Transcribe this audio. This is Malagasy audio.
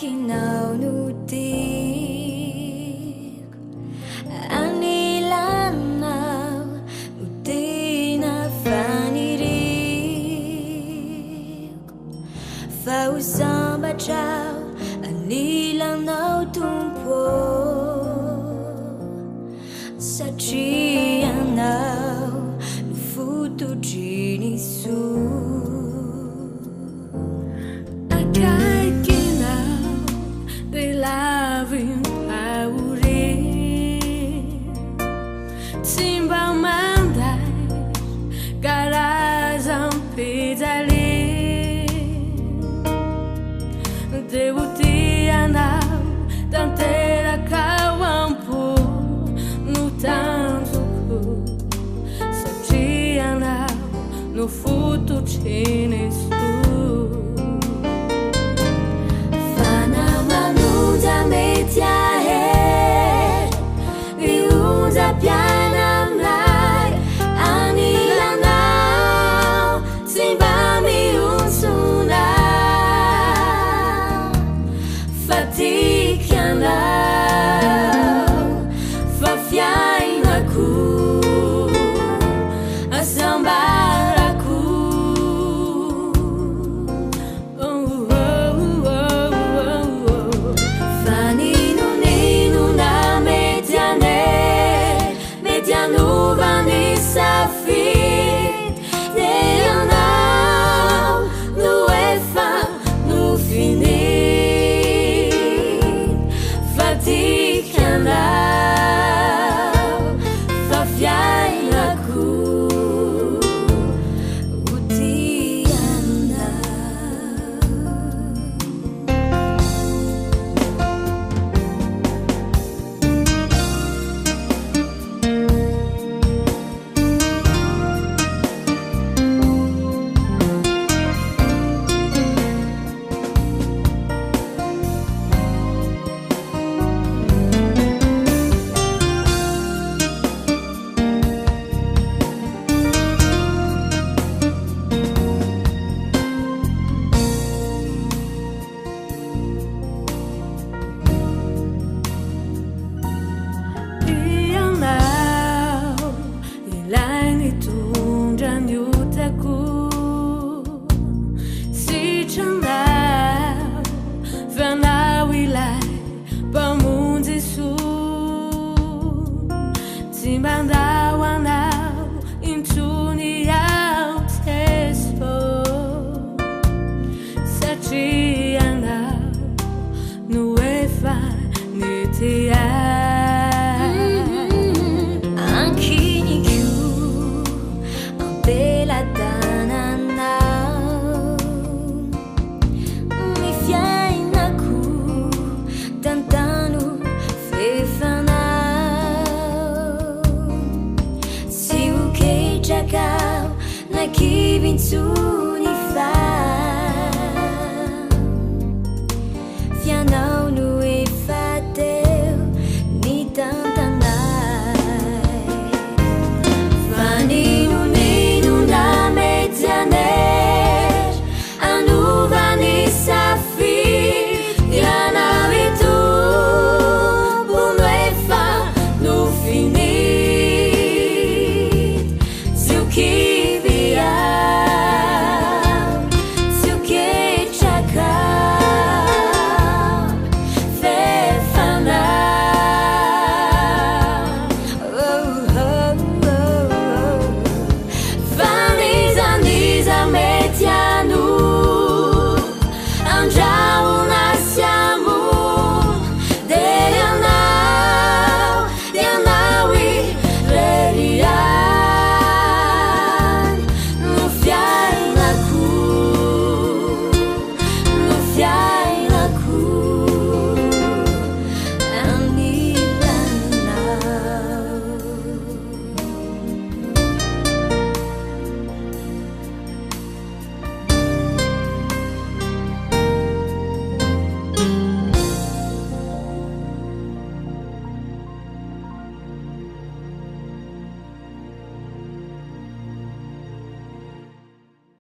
kinao nutik anilanao nutina fanirik fa usambatrao anilanao tompo satria anao no fototriny soa. Lavin aure Simba mandai Garazam pedale Debuti anau Tantera kawampu No tanto Sati anau No futo chinesu Pianamlai anilanao simbami unsuna fatikanao fafiainaku asambaraku faninuninu na mediane Medianuvani safit Deanau no efa no finit Fatikanau Fafiainaku Simbandawanau intuniau testo Satrianau nuefa nitia Ankiniku ampela tananau mifiainaku tantanu fefana Nakibinsu